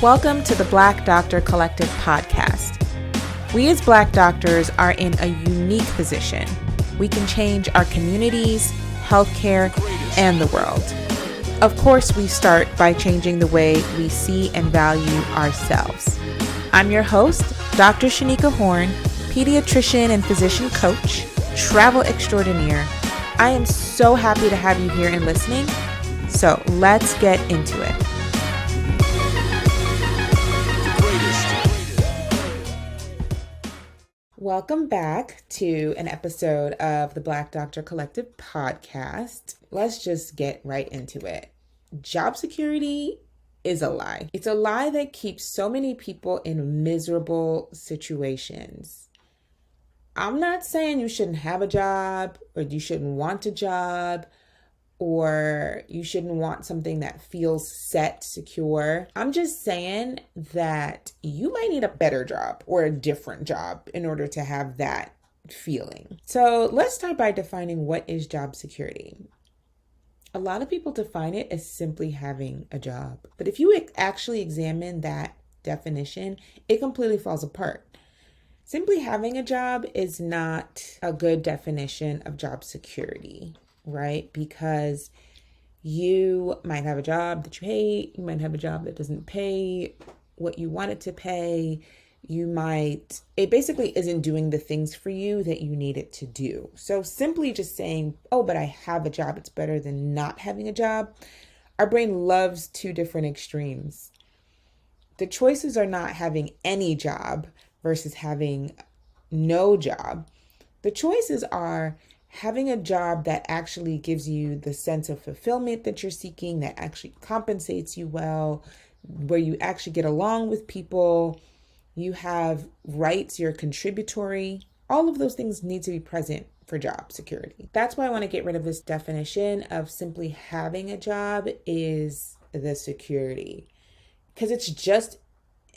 Welcome to the Black Doctor Collective podcast. We as Black doctors are in a unique position. We can change our communities, healthcare, and the world. Of course, we start by changing the way we see and value ourselves. I'm your host, Dr. Shanika Horn, pediatrician and physician coach, travel extraordinaire. I am so happy to have you here and listening. So let's get into it. Welcome back to an episode of the Black Doctor Collective podcast. Let's just get right into it. Job security is a lie. It's a lie that keeps so many people in miserable situations. I'm not saying you shouldn't have a job or you shouldn't want a job or you shouldn't want something that feels set, secure. I'm just saying that you might need a better job or a different job in order to have that feeling. So let's start by defining what is job security. A lot of people define it as simply having a job. But if you actually examine that definition, it completely falls apart. Simply having a job is not a good definition of job security, right? Because you might have a job that you hate. You might have a job that doesn't pay what you want it to pay. It basically isn't doing the things for you that you need it to do. So simply just saying, oh, but I have a job, it's better than not having a job. Our brain loves two different extremes. The choices are not having any job versus having no job. The choices are having a job that actually gives you the sense of fulfillment that you're seeking, that actually compensates you well, where you actually get along with people, you have rights, you're contributory. All of those things need to be present for job security. That's why I want to get rid of this definition of simply having a job is the security. Because it's just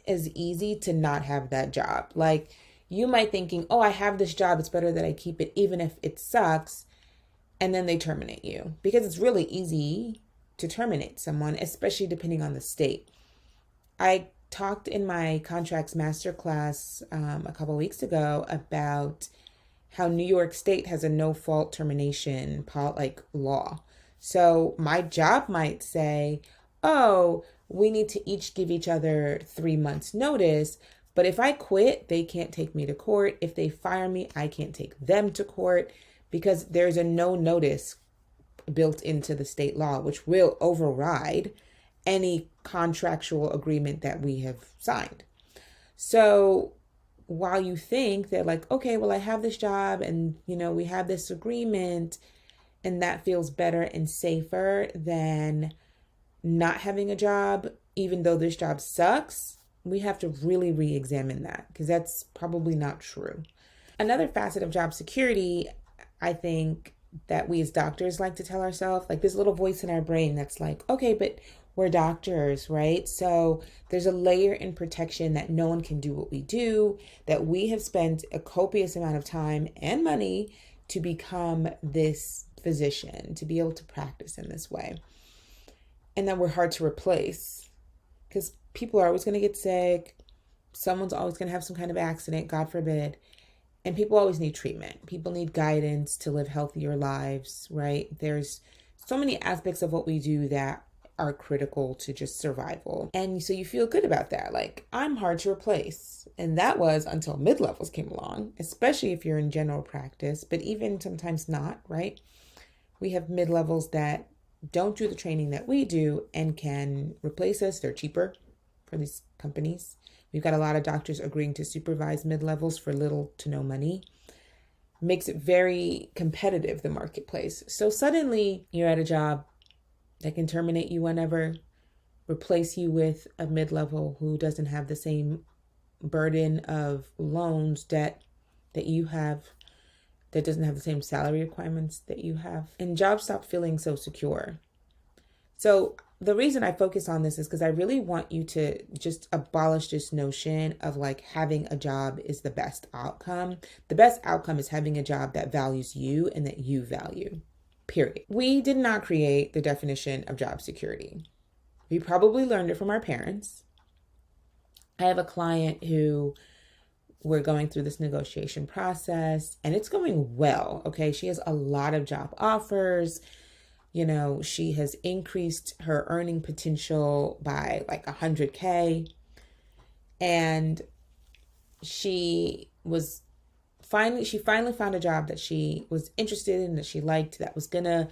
as easy to not have that job. Like, you might thinking, oh, I have this job, it's better that I keep it even if it sucks, and then they terminate you. Because it's really easy to terminate someone, especially depending on the state. I talked in my contracts masterclass a couple weeks ago about how New York State has a no-fault termination law. So my job might say, oh, we need to each give each other 3 months notice. But if I quit, they can't take me to court. If they fire me, I can't take them to court because there's a no notice built into the state law, which will override any contractual agreement that we have signed. So while you think that like, okay, well, I have this job and, we have this agreement and that feels better and safer than not having a job, even though this job sucks, we have to really re-examine that because that's probably not true. Another facet of job security, I think that we as doctors like to tell ourselves, like this little voice in our brain that's like, okay, but we're doctors, right? So there's a layer in protection that no one can do what we do, that we have spent a copious amount of time and money to become this physician, to be able to practice in this way. And that we're hard to replace because people are always going to get sick. Someone's always going to have some kind of accident, God forbid. And people always need treatment. People need guidance to live healthier lives, right? There's so many aspects of what we do that are critical to just survival. And so you feel good about that. Like, I'm hard to replace. And that was until mid-levels came along, especially if you're in general practice, but even sometimes not, right? We have mid-levels that don't do the training that we do and can replace us. They're cheaper for these companies. We've got a lot of doctors agreeing to supervise mid-levels for little to no money. Makes it very competitive, the marketplace. So suddenly you're at a job that can terminate you whenever, replace you with a mid-level who doesn't have the same burden of loans, debt that you have, that doesn't have the same salary requirements that you have. And jobs stop feeling so secure. So the reason I focus on this is because I really want you to just abolish this notion of like having a job is the best outcome. The best outcome is having a job that values you and that you value, period. We did not create the definition of job security. We probably learned it from our parents. I have a client who we're going through this negotiation process and it's going well. Okay. She has a lot of job offers. She has increased her earning potential by like 100K. And she finally found a job that she was interested in, that she liked, that was gonna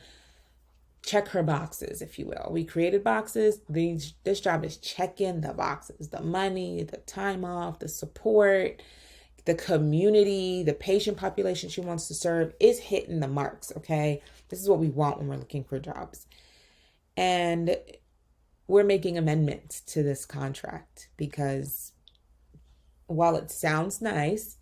check her boxes, if you will. We created boxes. This job is checking the boxes: the money, the time off, the support, the community, the patient population she wants to serve is hitting the marks. Okay, this is what we want when we're looking for jobs. And we're making amendments to this contract because while it sounds nice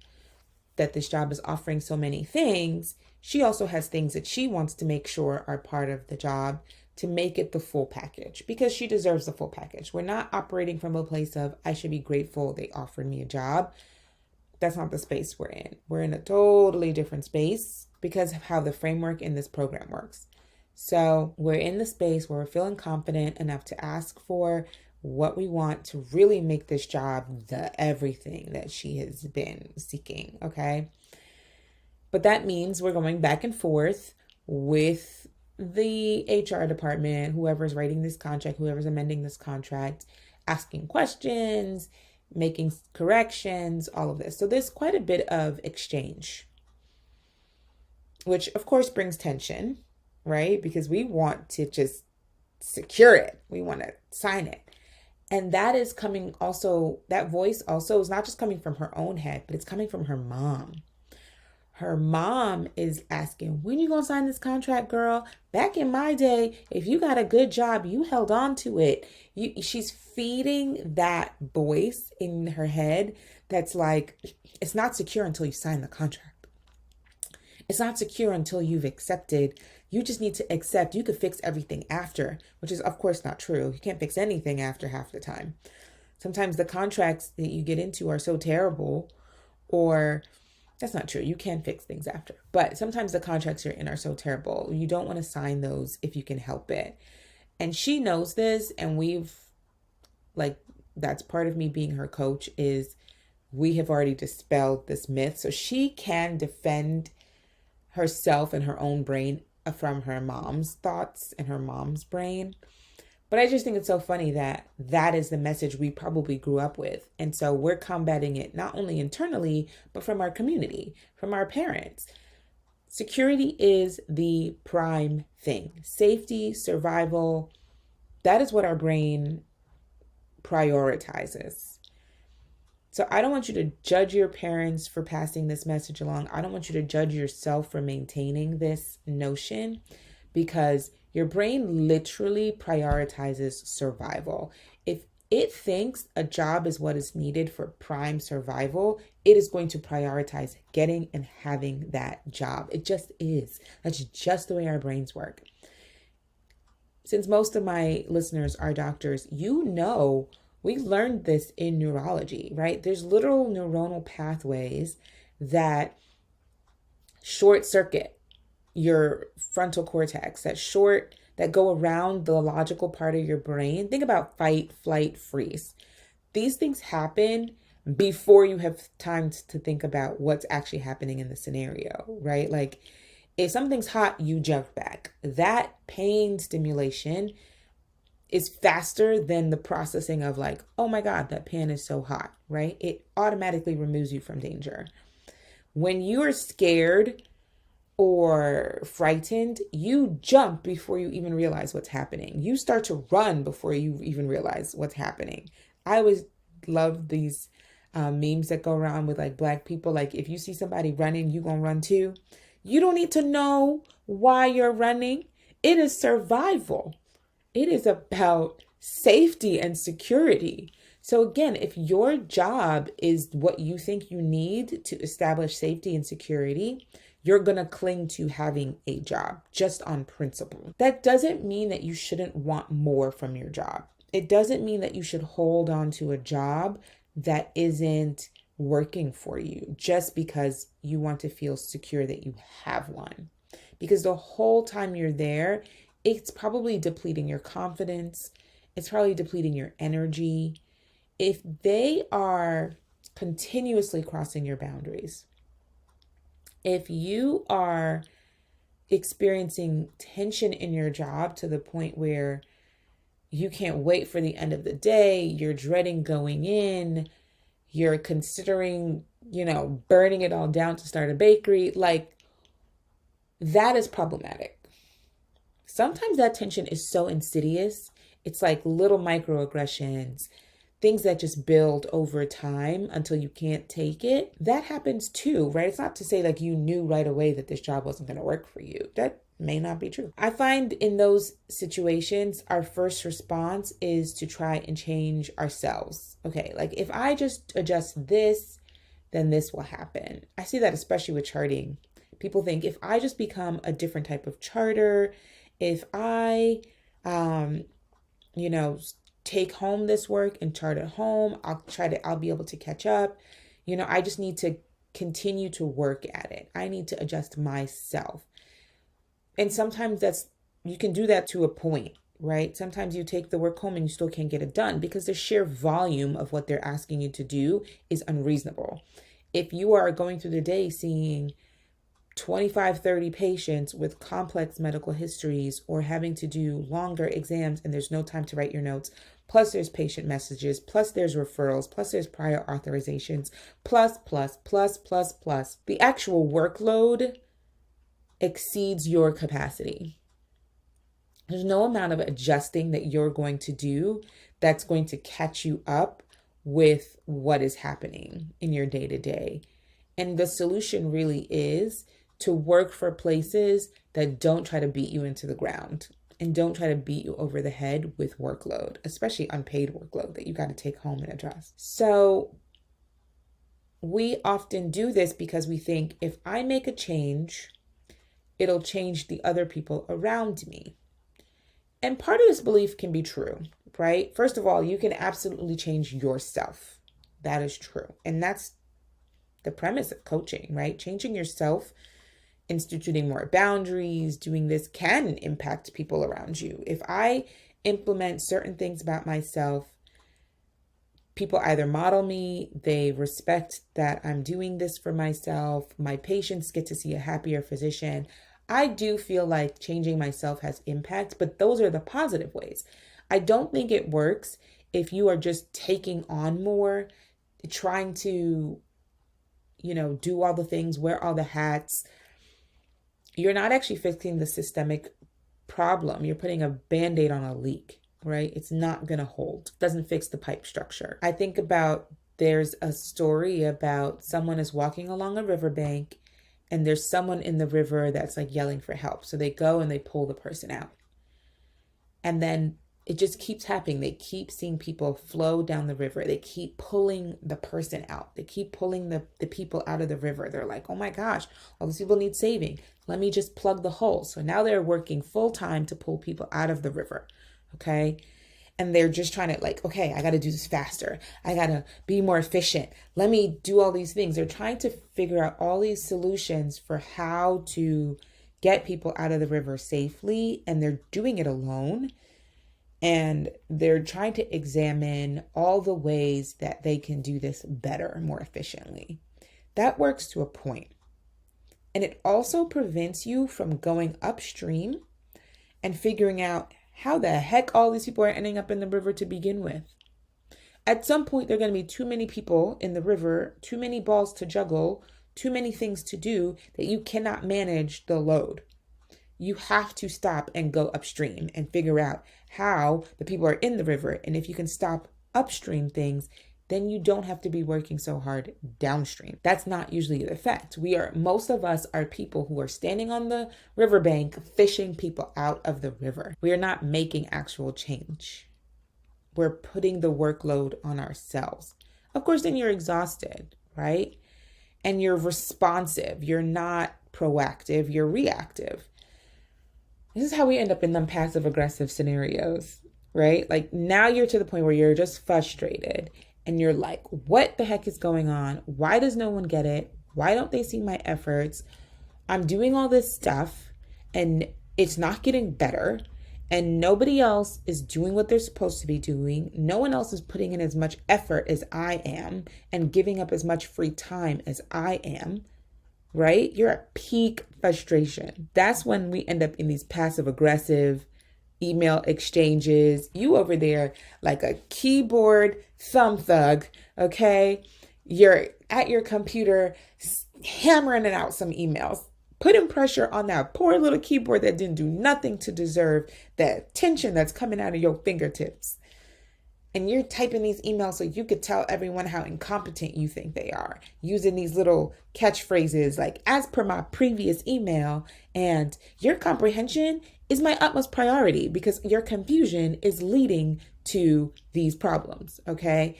that this job is offering so many things, she also has things that she wants to make sure are part of the job to make it the full package, because she deserves the full package. We're not operating from a place of, I should be grateful they offered me a job. That's not the space we're in. We're in a totally different space because of how the framework in this program works. So we're in the space where we're feeling confident enough to ask for what we want to really make this job the everything that she has been seeking. Okay. But that means we're going back and forth with the HR department, whoever's writing this contract, whoever's amending this contract, asking questions, making corrections, all of this. So there's quite a bit of exchange, which of course brings tension, right? Because we want to just secure it. We want to sign it. And that is coming also, that voice also is not just coming from her own head, but it's coming from her mom. Her mom is asking, when you gonna sign this contract, girl? Back in my day, if you got a good job, you held on to it. She's feeding that voice in her head that's like, it's not secure until you sign the contract. It's not secure until you've accepted. You just need to accept. You could fix everything after, which is of course not true. You can't fix anything after half the time. Sometimes the contracts that you get into are so terrible, or that's not true. You can fix things after. But sometimes the contracts you're in are so terrible. You don't want to sign those if you can help it. And she knows this. And that's part of me being her coach, is we have already dispelled this myth. So she can defend herself and her own brain from her mom's thoughts and her mom's brain. But I just think it's so funny that that is the message we probably grew up with. And so we're combating it not only internally, but from our community, from our parents. Security is the prime thing. Safety, survival, that is what our brain prioritizes. So I don't want you to judge your parents for passing this message along. I don't want you to judge yourself for maintaining this notion, because your brain literally prioritizes survival. If it thinks a job is what is needed for prime survival, it is going to prioritize getting and having that job. It just is. That's just the way our brains work. Since most of my listeners are doctors, we learned this in neurology, right? There's literal neuronal pathways that short circuit your frontal cortex, that go around the logical part of your brain. Think about fight, flight, freeze. These things happen before you have time to think about what's actually happening in the scenario, right? Like if something's hot, you jump back. That pain stimulation is faster than the processing of like, oh my God, that pan is so hot, right? It automatically removes you from danger. When you are scared or frightened, you jump before you even realize what's happening. You start to run before you even realize what's happening. I always love these memes that go around with like Black people. Like if you see somebody running, you gonna run too. You don't need to know why you're running. It is survival. It is about safety and security. So again, if your job is what you think you need to establish safety and security, you're going to cling to having a job just on principle. That doesn't mean that you shouldn't want more from your job. It doesn't mean that you should hold on to a job that isn't working for you just because you want to feel secure that you have one. Because the whole time you're there, it's probably depleting your confidence. It's probably depleting your energy. If they are continuously crossing your boundaries, if you are experiencing tension in your job to the point where you can't wait for the end of the day, you're dreading going in, you're considering, burning it all down to start a bakery, like that is problematic. Sometimes that tension is so insidious. It's like little microaggressions, things that just build over time until you can't take it. That happens too, right? It's not to say like you knew right away that this job wasn't going to work for you. That may not be true. I find in those situations, our first response is to try and change ourselves. Okay, like if I just adjust this, then this will happen. I see that especially with charting. People think if I just become a different type of charter, if I, take home this work and chart at home, I'll be able to catch up. I just need to continue to work at it. I need to adjust myself. And sometimes you can do that to a point, right? Sometimes you take the work home and you still can't get it done because the sheer volume of what they're asking you to do is unreasonable. If you are going through the day seeing 25, 30 patients with complex medical histories or having to do longer exams and there's no time to write your notes, plus there's patient messages, plus there's referrals, plus there's prior authorizations, plus. The actual workload exceeds your capacity. There's no amount of adjusting that you're going to do that's going to catch you up with what is happening in your day-to-day. And the solution really is to work for places that don't try to beat you into the ground and don't try to beat you over the head with workload, especially unpaid workload that you got to take home and address. So we often do this because we think if I make a change, it'll change the other people around me. And part of this belief can be true, right? First of all, you can absolutely change yourself. That is true. And that's the premise of coaching, right? Changing yourself, instituting more boundaries, doing this can impact people around you. If I implement certain things about myself, people either model me, they respect that I'm doing this for myself, my patients get to see a happier physician. I do feel like changing myself has impact, but those are the positive ways. I don't think it works if you are just taking on more, trying to, do all the things, wear all the hats. You're not actually fixing the systemic problem. You're putting a Band-Aid on a leak, right? It's not going to hold. It doesn't fix the pipe structure. I think there's a story about someone is walking along a riverbank and there's someone in the river that's like yelling for help. So they go and they pull the person out. And then it just keeps happening. They keep seeing people flow down the river. They keep pulling the person out. They keep pulling the people out of the river. They're like, oh my gosh, all these people need saving. Let me just plug the hole. So now they're working full time to pull people out of the river. Okay. And they're just trying to like, okay, I got to do this faster. I got to be more efficient. Let me do all these things. They're trying to figure out all these solutions for how to get people out of the river safely. And they're doing it alone. And they're trying to examine all the ways that they can do this better, more efficiently. That works to a point. And it also prevents you from going upstream and figuring out how the heck all these people are ending up in the river to begin with. At some point, there are going to be too many people in the river, too many balls to juggle, too many things to do that you cannot manage the load. You have to stop and go upstream and figure out how the people are in the river. And if you can stop upstream things, then you don't have to be working so hard downstream. That's not usually the effect. Most of us are people who are standing on the riverbank, fishing people out of the river. We are not making actual change. We're putting the workload on ourselves. Of course, then you're exhausted, right? And you're responsive. You're not proactive, you're reactive. This is how we end up in them passive aggressive scenarios, right? Like now you're to the point where you're just frustrated and you're like, what the heck is going on? Why does no one get it? Why don't they see my efforts? I'm doing all this stuff and it's not getting better. and nobody else is doing what they're supposed to be doing. No one else is putting in as much effort as I am and giving up as much free time as I am, right? You're at peak frustration. That's when we end up in these passive aggressive email exchanges. You over there like a keyboard thumb thug, okay? You're at your computer hammering it out some emails, putting pressure on that poor little keyboard that didn't do nothing to deserve the attention that's coming out of your fingertips. And you're typing these emails so you could tell everyone how incompetent you think they are, using these little catchphrases like, as per my previous email, and your comprehension is my utmost priority because your confusion is leading to these problems, okay?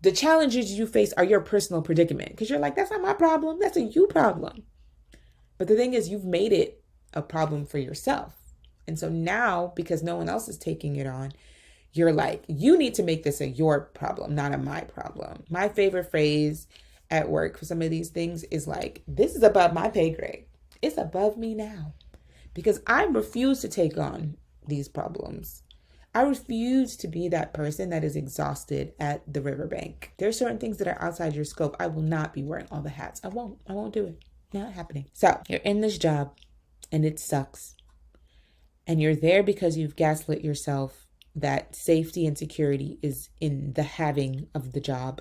The challenges you face are your personal predicament because you're like, that's not my problem. That's a you problem. But the thing is, you've made it a problem for yourself. And so now, because no one else is taking it on, you're like, you need to make this a your problem, not a my problem. My favorite phrase at work for some of these things is like, this is above my pay grade. It's above me now because I refuse to take on these problems. I refuse to be that person that is exhausted at the riverbank. There are certain things that are outside your scope. I will not be wearing all the hats. I won't do it. Not happening. So you're in this job and it sucks. And you're there because you've gaslit yourself that safety and security is in the having of the job.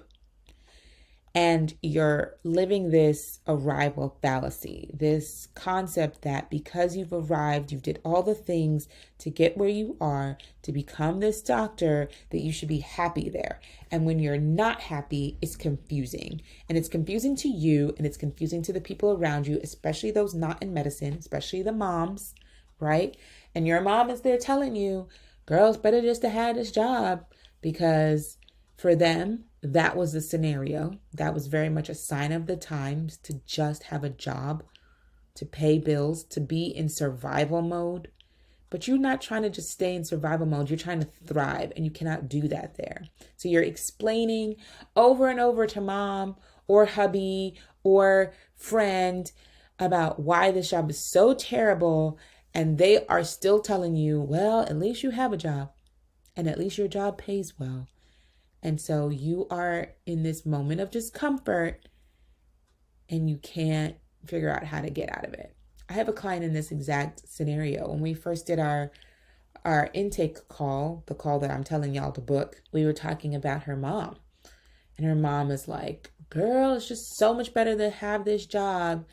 And you're living this arrival fallacy, this concept that because you've arrived, you did all the things to get where you are, to become this doctor, that you should be happy there. And when you're not happy, it's confusing. And it's confusing to you, and it's confusing to the people around you, especially those not in medicine, especially the moms, right? And your mom is there telling you, girls, better just to have this job, because for them, that was the scenario. That was very much a sign of the times, to just have a job, to pay bills, to be in survival mode. But you're not trying to just stay in survival mode. You're trying to thrive, and you cannot do that there. So you're explaining over and over to mom or hubby or friend about why this job is so terrible, and they are still telling you, well, at least you have a job, and at least your job pays well. And so you are in this moment of discomfort and you can't figure out how to get out of it. I have a client in this exact scenario. When we first did our intake call, the call that I'm telling y'all to book, we were talking about her mom. And her mom is like, girl, it's just so much better to have this job,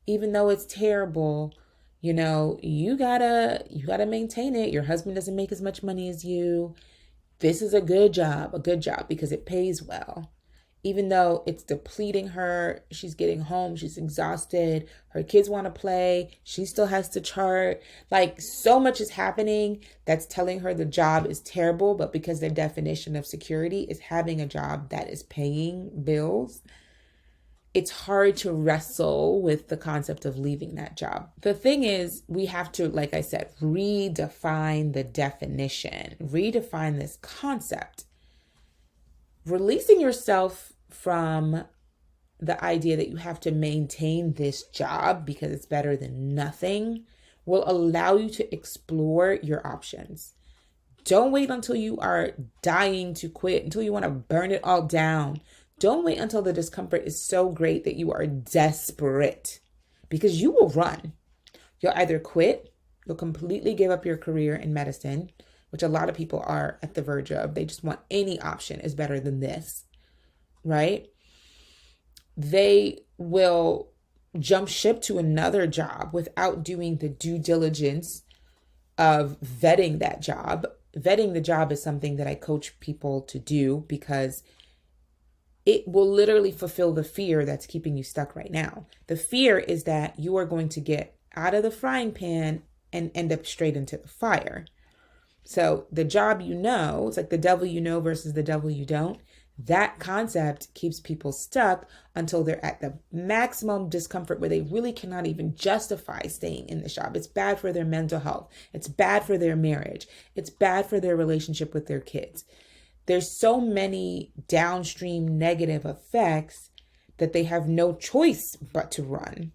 even though it's terrible. You know, you gotta maintain it. Your husband doesn't make as much money as you. This is a good job because it pays well. Even though it's depleting her, she's getting home, she's exhausted, her kids want to play, she still has to chart. Like, so much is happening that's telling her the job is terrible, but because their definition of security is having a job that is paying bills, it's hard to wrestle with the concept of leaving that job. The thing is, we have to, like I said, redefine the definition, redefine this concept. Releasing yourself from the idea that you have to maintain this job because it's better than nothing will allow you to explore your options. Don't wait until you are dying to quit, until you want to burn it all down. Don't wait until the discomfort is so great that you are desperate, because you will run. You'll either quit, you'll completely give up your career in medicine, which a lot of people are at the verge of. They just want any option is better than this, right? They will jump ship to another job without doing the due diligence of vetting that job. Vetting the job is something that I coach people to do because it will literally fulfill the fear that's keeping you stuck right now. The fear is that you are going to get out of the frying pan and end up straight into the fire. So the job you know, it's like the devil you know versus the devil you don't. That concept keeps people stuck until they're at the maximum discomfort where they really cannot even justify staying in the job. It's bad for their mental health. It's bad for their marriage. It's bad for their relationship with their kids. There's so many downstream negative effects that they have no choice but to run.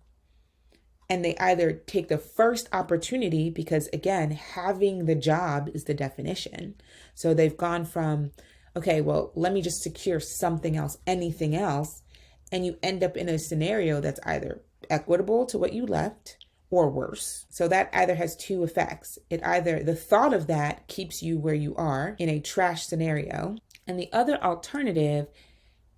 And they either take the first opportunity because, again, having the job is the definition. So they've gone from, okay, well, let me just secure something else, anything else. And you end up in a scenario that's either equitable to what you left or worse. So that either has two effects. The thought of that keeps you where you are in a trash scenario. And the other alternative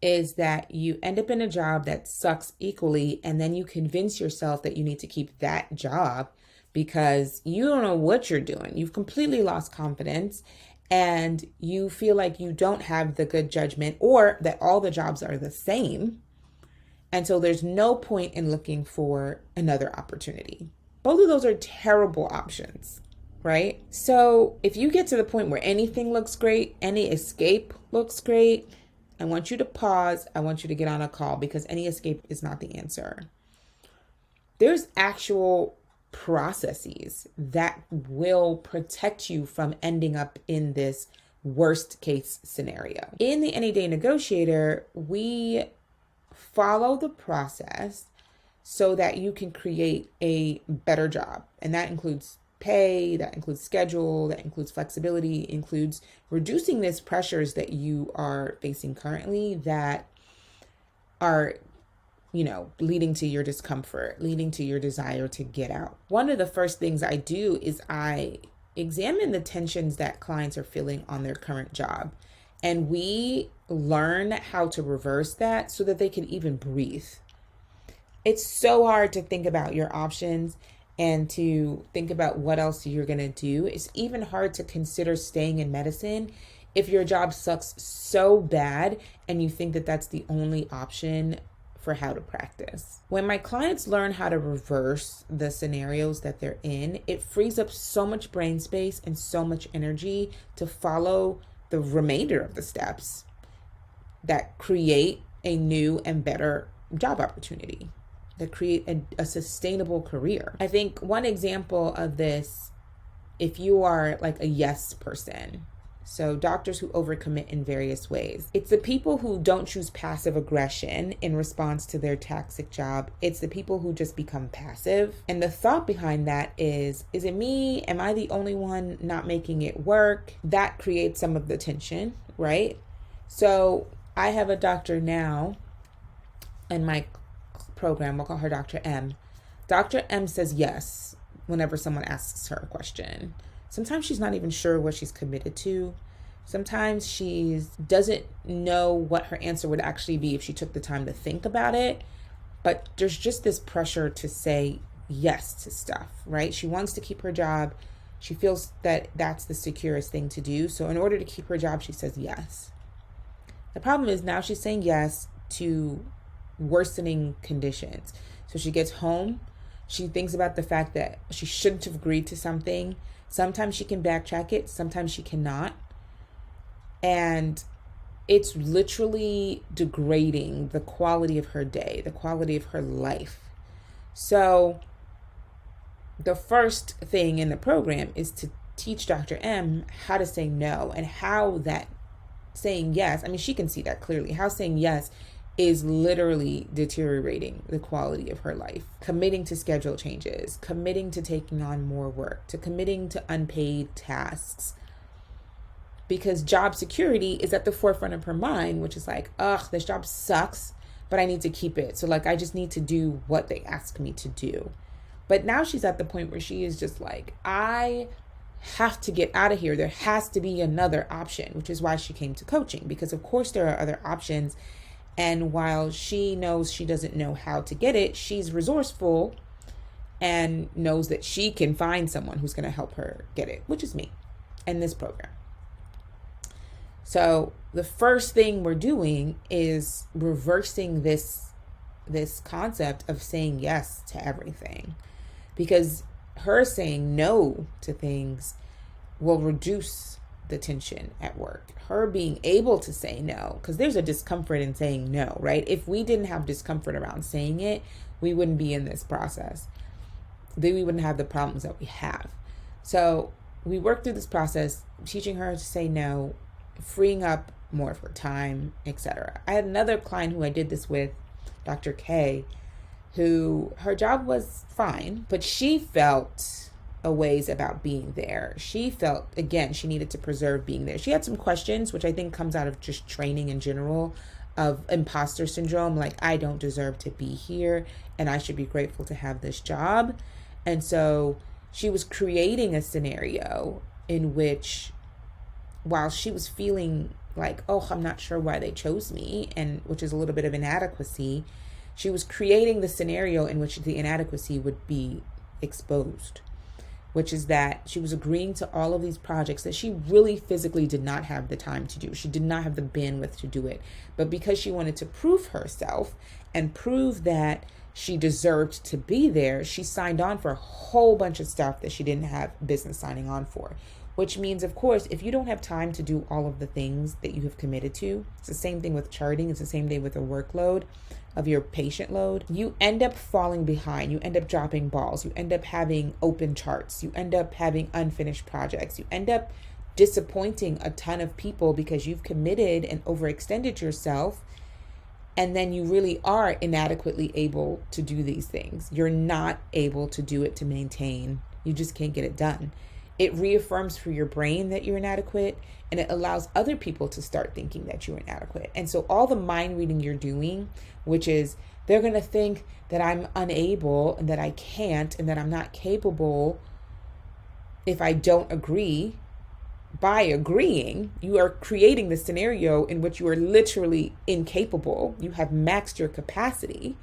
is that you end up in a job that sucks equally, and then you convince yourself that you need to keep that job because you don't know what you're doing. You've completely lost confidence and you feel like you don't have the good judgment, or that all the jobs are the same. And so there's no point in looking for another opportunity. Both of those are terrible options, right? So if you get to the point where anything looks great, any escape looks great, I want you to pause. I want you to get on a call, because any escape is not the answer. There's actual processes that will protect you from ending up in this worst case scenario. In the Any Day Negotiator, we follow the process so that you can create a better job. And that includes pay, that includes schedule, that includes flexibility, includes reducing these pressures that you are facing currently that are, leading to your discomfort, leading to your desire to get out. One of the first things I do is I examine the tensions that clients are feeling on their current job. And we learn how to reverse that so that they can even breathe. It's so hard to think about your options and to think about what else you're going to do. It's even hard to consider staying in medicine if your job sucks so bad and you think that that's the only option for how to practice. When my clients learn how to reverse the scenarios that they're in, it frees up so much brain space and so much energy to follow the remainder of the steps that create a new and better job opportunity, that create a sustainable career. I think one example of this, if you are like a yes person, so doctors who overcommit in various ways, it's the people who don't choose passive aggression in response to their toxic job. It's the people who just become passive. And the thought behind that is it me? Am I the only one not making it work? That creates some of the tension, right? So I have a doctor now in my program, we'll call her Dr. M. Dr. M says yes whenever someone asks her a question. Sometimes she's not even sure what she's committed to. Sometimes she doesn't know what her answer would actually be if she took the time to think about it. But there's just this pressure to say yes to stuff, right? She wants to keep her job. She feels that that's the securest thing to do. So in order to keep her job, she says yes. The problem is now she's saying yes to worsening conditions. So she gets home, she thinks about the fact that she shouldn't have agreed to something. Sometimes she can backtrack it, sometimes she cannot. And it's literally degrading the quality of her day, the quality of her life. So the first thing in the program is to teach Dr. M how to say no, and how that saying yes, I mean, she can see that clearly, how saying yes is literally deteriorating the quality of her life. Committing to schedule changes, committing to taking on more work, to committing to unpaid tasks. Because job security is at the forefront of her mind, which is like, ugh, this job sucks, but I need to keep it. So like, I just need to do what they ask me to do. But now she's at the point where she is just like, I have to get out of here. There has to be another option, which is why she came to coaching, because of course there are other options. And while she knows she doesn't know how to get it, she's resourceful and knows that she can find someone who's going to help her get it, which is me and this program. So the first thing we're doing is reversing this concept of saying yes to everything, because her saying no to things will reduce the tension at work. Her being able to say no, because there's a discomfort in saying no, right? If we didn't have discomfort around saying it, we wouldn't be in this process. Then we wouldn't have the problems that we have. So we work through this process, teaching her to say no, freeing up more of her time, etc. I had another client who I did this with, Dr. K, who her job was fine, but she felt a ways about being there. She felt, again, she needed to preserve being there. She had some questions, which I think comes out of just training in general, of imposter syndrome, like, I don't deserve to be here and I should be grateful to have this job. And so she was creating a scenario in which, while she was feeling like, oh, I'm not sure why they chose me, and which is a little bit of inadequacy, she was creating the scenario in which the inadequacy would be exposed, which is that she was agreeing to all of these projects that she really physically did not have the time to do. She did not have the bandwidth to do it. But because she wanted to prove herself and prove that she deserved to be there, she signed on for a whole bunch of stuff that she didn't have business signing on for. Which means, of course, if you don't have time to do all of the things that you have committed to, it's the same thing with charting, it's the same thing with the workload of your patient load, you end up falling behind, you end up dropping balls, you end up having open charts, you end up having unfinished projects, you end up disappointing a ton of people because you've committed and overextended yourself, and then you really are inadequately able to do these things. You're not able to do it to maintain, you just can't get it done. It reaffirms for your brain that you're inadequate, and it allows other people to start thinking that you're inadequate. And so all the mind reading you're doing, which is they're going to think that I'm unable and that I can't and that I'm not capable if I don't agree. By agreeing, you are creating the scenario in which you are literally incapable. You have maxed your capacity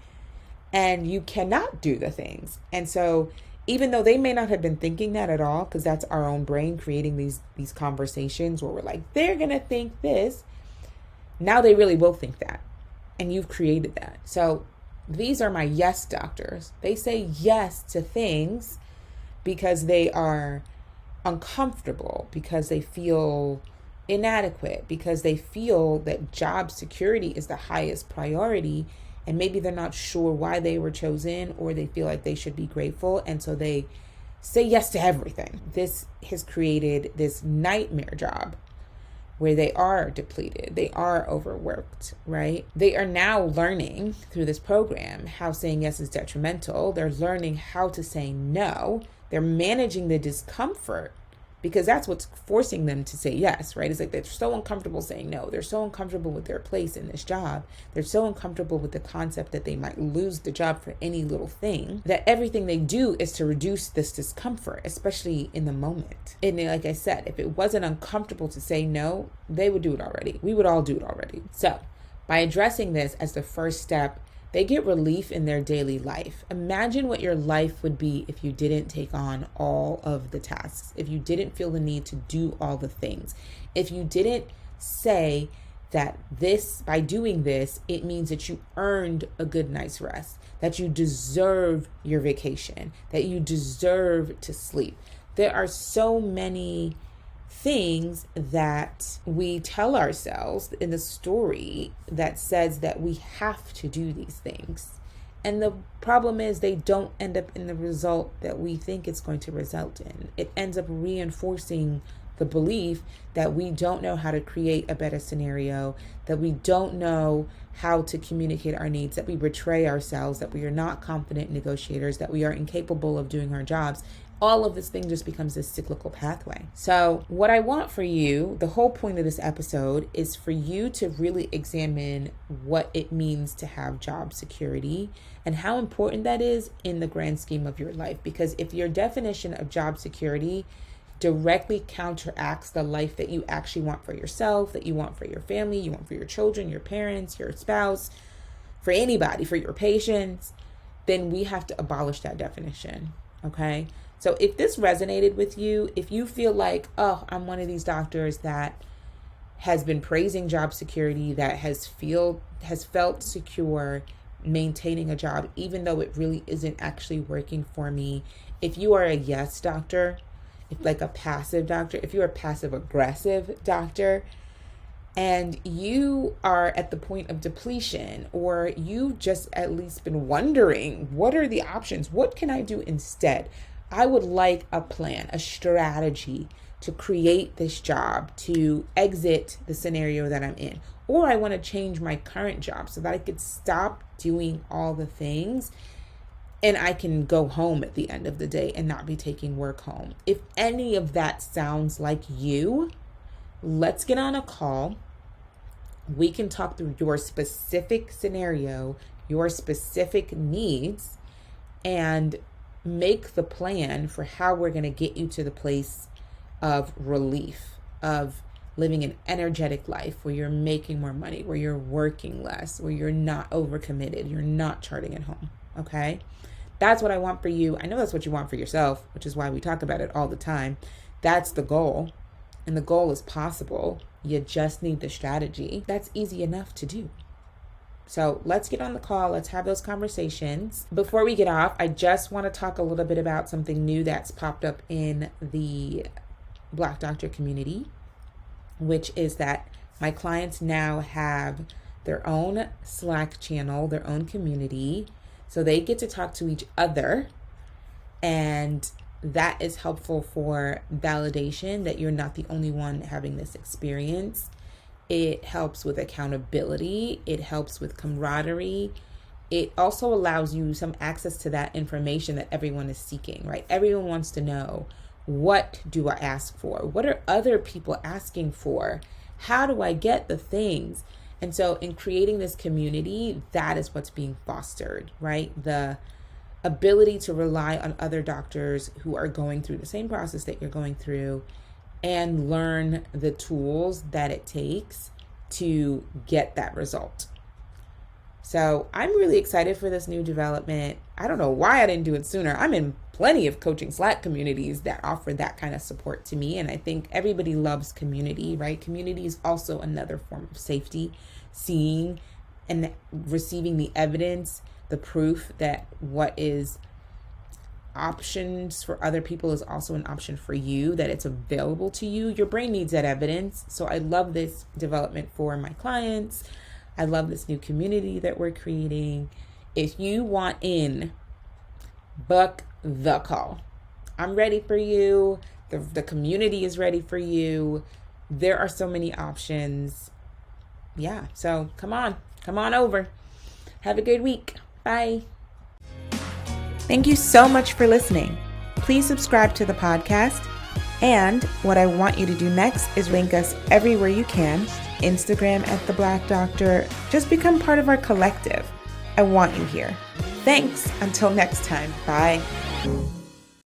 and you cannot do the things. And so even though they may not have been thinking that at all, because that's our own brain creating these conversations where we're like, they're going to think this. Now they really will think that. And you've created that. So these are my yes doctors. They say yes to things because they are uncomfortable, because they feel inadequate, because they feel that job security is the highest priority. And maybe they're not sure why they were chosen, or they feel like they should be grateful. And so they say yes to everything. This has created this nightmare job where they are depleted. They are overworked, right? They are now learning through this program how saying yes is detrimental. They're learning how to say no. They're managing the discomfort, because that's what's forcing them to say yes, right? It's like they're so uncomfortable saying no. They're so uncomfortable with their place in this job. They're so uncomfortable with the concept that they might lose the job for any little thing, that everything they do is to reduce this discomfort, especially in the moment. And like I said, if it wasn't uncomfortable to say no, they would do it already. We would all do it already. So by addressing this as the first step, they get relief in their daily life. Imagine what your life would be if you didn't take on all of the tasks, if you didn't feel the need to do all the things, if you didn't say that this, by doing this, it means that you earned a good night's rest, that you deserve your vacation, that you deserve to sleep. There are so many things that we tell ourselves in the story that says that we have to do these things. And the problem is they don't end up in the result that we think it's going to result in. It ends up reinforcing the belief that we don't know how to create a better scenario, that we don't know how to communicate our needs, that we betray ourselves, that we are not confident negotiators, that we are incapable of doing our jobs. All of this thing just becomes this cyclical pathway. So what I want for you, the whole point of this episode, is for you to really examine what it means to have job security and how important that is in the grand scheme of your life. Because if your definition of job security directly counteracts the life that you actually want for yourself, that you want for your family, you want for your children, your parents, your spouse, for anybody, for your patients, then we have to abolish that definition, okay? So if this resonated with you, if you feel like, oh, I'm one of these doctors that has been praising job security, that has felt secure maintaining a job, even though it really isn't actually working for me. If you are a yes doctor, if like a passive doctor, if you're a passive aggressive doctor, and you are at the point of depletion, or you've just at least been wondering, what are the options? What can I do instead? I would like a plan, a strategy to create this job, to exit the scenario that I'm in. Or I want to change my current job so that I could stop doing all the things and I can go home at the end of the day and not be taking work home. If any of that sounds like you, let's get on a call. We can talk through your specific scenario, your specific needs, and make the plan for how we're going to get you to the place of relief, of living an energetic life where you're making more money, where you're working less, where you're not overcommitted, you're not charting at home. Okay? That's what I want for you. I know that's what you want for yourself, which is why we talk about it all the time. That's the goal. And the goal is possible. You just need the strategy. That's easy enough to do. So let's get on the call. Let's have those conversations. Before we get off, I just want to talk a little bit about something new that's popped up in the Black Doctor community, which is that my clients now have their own Slack channel, their own community. So they get to talk to each other, and that is helpful for validation that you're not the only one having this experience. It helps with accountability. It helps with camaraderie. It also allows you some access to that information that everyone is seeking, right? Everyone wants to know, what do I ask for? What are other people asking for? How do I get the things? And so in creating this community, that is what's being fostered, right? The ability to rely on other doctors who are going through the same process that you're going through and learn the tools that it takes to get that result. So I'm really excited for this new development. I don't know why I didn't do it sooner. I'm in plenty of coaching Slack communities that offer that kind of support to me. And I think everybody loves community, right? Community is also another form of safety, seeing and receiving the evidence, the proof that what is options for other people is also an option for you, that it's available to you. Your brain needs that evidence. So I love this development for my clients. I love this new community that we're creating. If you want in, book the call. I'm ready for you. The community is ready for you. There are so many options. Yeah, so come on over. Have a good week. Bye. Thank you so much for listening. Please subscribe to the podcast. And what I want you to do next is link us everywhere you can. Instagram at The Black Doctor. Just become part of our collective. I want you here. Thanks. Until next time. Bye.